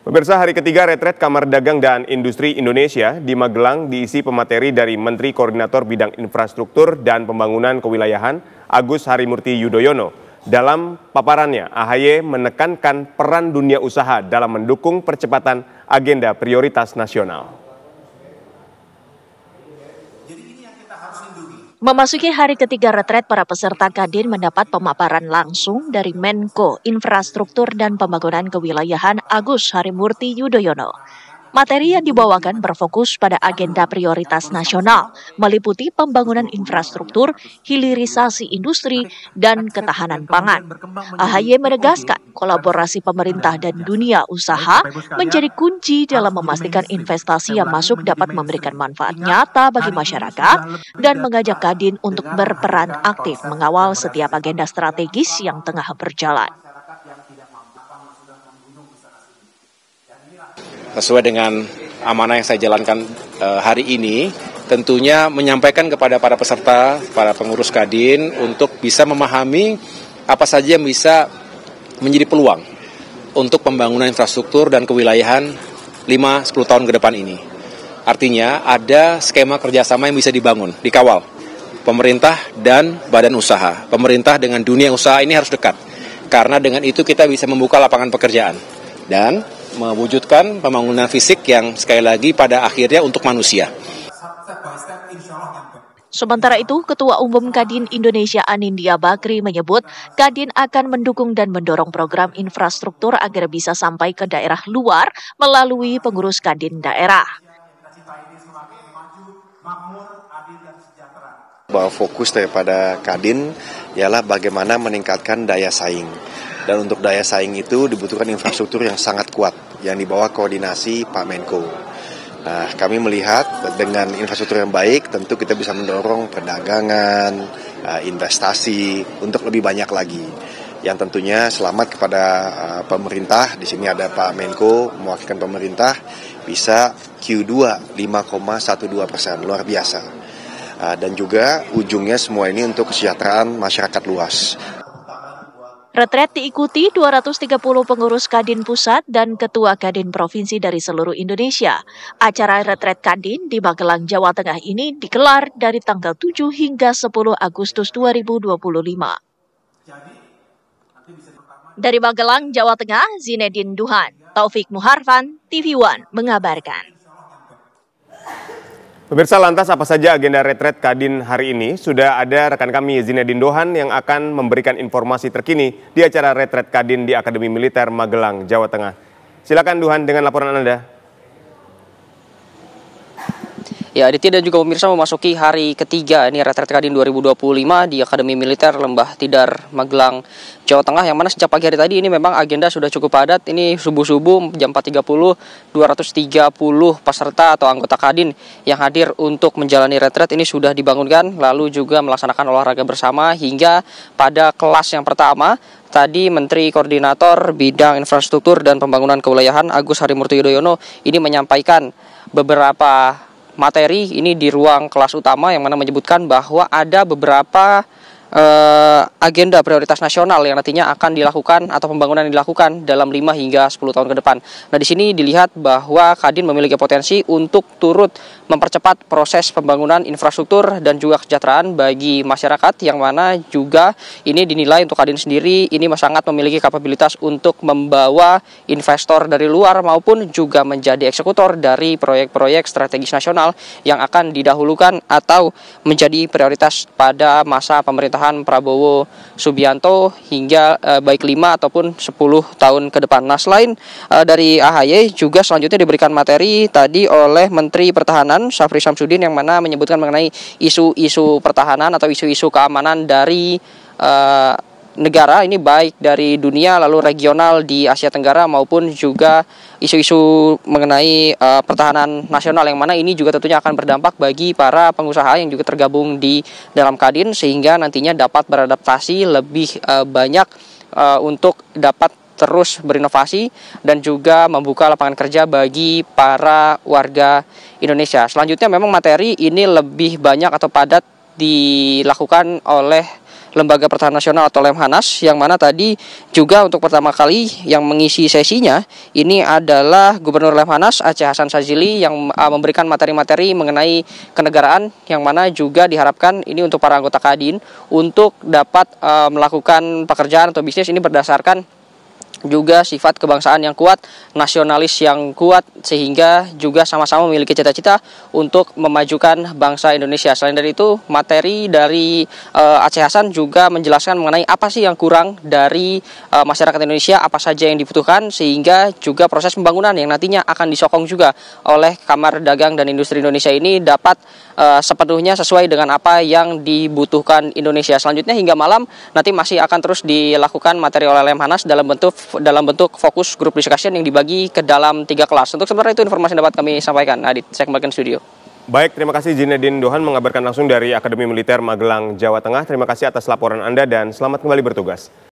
Pemirsa, hari ketiga Retret Kamar Dagang dan Industri Indonesia di Magelang diisi pemateri dari Menteri Koordinator Bidang Infrastruktur dan Pembangunan Kewilayahan Agus Harimurti Yudhoyono. Dalam paparannya, AHY menekankan peran dunia usaha dalam mendukung percepatan agenda prioritas nasional. Memasuki hari ketiga retret, para peserta Kadin mendapat pemaparan langsung dari Menko Infrastruktur dan Pembangunan Kewilayahan Agus Harimurti Yudhoyono. Materi yang dibawakan berfokus pada agenda prioritas nasional, meliputi pembangunan infrastruktur, hilirisasi industri, dan ketahanan pangan. AHY menegaskan kolaborasi pemerintah dan dunia usaha menjadi kunci dalam memastikan investasi yang masuk dapat memberikan manfaat nyata bagi masyarakat dan mengajak Kadin untuk berperan aktif mengawal setiap agenda strategis yang tengah berjalan. Sesuai dengan amanah yang saya jalankan hari ini, tentunya menyampaikan kepada para peserta, para pengurus Kadin untuk bisa memahami apa saja yang bisa menjadi peluang untuk pembangunan infrastruktur dan kewilayahan 5-10 tahun ke depan ini. Artinya ada skema kerjasama yang bisa dibangun, dikawal. Pemerintah dan badan usaha. Pemerintah dengan dunia usaha ini harus dekat. Karena dengan itu kita bisa membuka lapangan pekerjaan. Dan mewujudkan pembangunan fisik yang sekali lagi pada akhirnya untuk manusia. Sementara itu, Ketua Umum Kadin Indonesia Anindya Bakri menyebut Kadin akan mendukung dan mendorong program infrastruktur agar bisa sampai ke daerah luar melalui pengurus Kadin daerah. Bahwa fokus daripada Kadin ialah bagaimana meningkatkan daya saing. Dan untuk daya saing itu dibutuhkan infrastruktur yang sangat kuat, yang dibawa koordinasi Pak Menko. Nah, kami melihat dengan infrastruktur yang baik, tentu kita bisa mendorong perdagangan, investasi untuk lebih banyak lagi. Yang tentunya selamat kepada pemerintah, di sini ada Pak Menko mewakilkan pemerintah, bisa Q2 5,12%, luar biasa. Dan juga ujungnya semua ini untuk kesejahteraan masyarakat luas. Retret diikuti 230 pengurus Kadin Pusat dan Ketua Kadin Provinsi dari seluruh Indonesia. Acara Retret Kadin di Magelang, Jawa Tengah ini digelar dari tanggal 7 hingga 10 Agustus 2025. Dari Magelang, Jawa Tengah, Zinedine Duhan, Taufik Muharfan, TV One mengabarkan. Pemirsa, lantas apa saja agenda Retret Kadin hari ini? Sudah ada rekan kami Zinedine Duhan yang akan memberikan informasi terkini di acara Retret Kadin di Akademi Militer Magelang, Jawa Tengah. Silakan Duhan dengan laporan Anda. Ya, Aditya dan juga pemirsa, memasuki hari ketiga ini Retret Kadin 2025 di Akademi Militer Lembah Tidar, Magelang, Jawa Tengah, yang mana sejak pagi hari tadi ini memang agenda sudah cukup padat. Ini subuh-subuh jam 4.30, 230 peserta atau anggota Kadin yang hadir untuk menjalani retret ini sudah dibangunkan, lalu juga melaksanakan olahraga bersama hingga pada kelas yang pertama. Tadi Menteri Koordinator Bidang Infrastruktur dan Pembangunan Kewilayahan Agus Harimurti Yudhoyono ini menyampaikan beberapa materi ini di ruang kelas utama, yang mana menyebutkan bahwa ada beberapa agenda prioritas nasional yang nantinya akan dilakukan atau pembangunan yang dilakukan dalam 5 hingga 10 tahun ke depan. Nah, di sini dilihat bahwa Kadin memiliki potensi untuk turut mempercepat proses pembangunan infrastruktur dan juga kesejahteraan bagi masyarakat, yang mana juga ini dinilai untuk Kadin sendiri ini sangat memiliki kapabilitas untuk membawa investor dari luar maupun juga menjadi eksekutor dari proyek-proyek strategis nasional yang akan didahulukan atau menjadi prioritas pada masa pemerintahan Prabowo Subianto hingga baik 5 ataupun 10 tahun ke depan. Nah, selain dari AHY juga selanjutnya diberikan materi tadi oleh Menteri Pertahanan Syafri Syamsuddin, yang mana menyebutkan mengenai isu-isu pertahanan atau isu-isu keamanan dari negara ini, baik dari dunia lalu regional di Asia Tenggara maupun juga isu-isu mengenai pertahanan nasional, yang mana ini juga tentunya akan berdampak bagi para pengusaha yang juga tergabung di dalam Kadin, sehingga nantinya dapat beradaptasi lebih banyak untuk dapat terus berinovasi dan juga membuka lapangan kerja bagi para warga Indonesia. Selanjutnya memang materi ini lebih banyak atau padat dilakukan oleh Lembaga Pertahanan Nasional atau Lemhanas, yang mana tadi juga untuk pertama kali yang mengisi sesinya ini adalah Gubernur Lemhanas Aceh Hasan Sazili yang memberikan materi-materi mengenai kenegaraan, yang mana juga diharapkan ini untuk para anggota Kadin untuk dapat melakukan pekerjaan atau bisnis ini berdasarkan juga sifat kebangsaan yang kuat, nasionalis yang kuat, sehingga juga sama-sama memiliki cita-cita untuk memajukan bangsa Indonesia. Selain dari itu, materi dari Aceh Hasan juga menjelaskan mengenai apa sih yang kurang dari masyarakat Indonesia, apa saja yang dibutuhkan, sehingga juga proses pembangunan yang nantinya akan disokong juga oleh Kamar Dagang dan Industri Indonesia ini dapat sepenuhnya sesuai dengan apa yang dibutuhkan Indonesia. Selanjutnya hingga malam nanti masih akan terus dilakukan materi oleh Lemhanas dalam bentuk fokus grup discussion yang dibagi ke dalam 3 kelas. Untuk sebenarnya itu informasi yang dapat kami sampaikan. Adit, saya kembalikan studio. Baik, terima kasih Zinedine Dohan mengabarkan langsung dari Akademi Militer Magelang, Jawa Tengah. Terima kasih atas laporan Anda dan selamat kembali bertugas.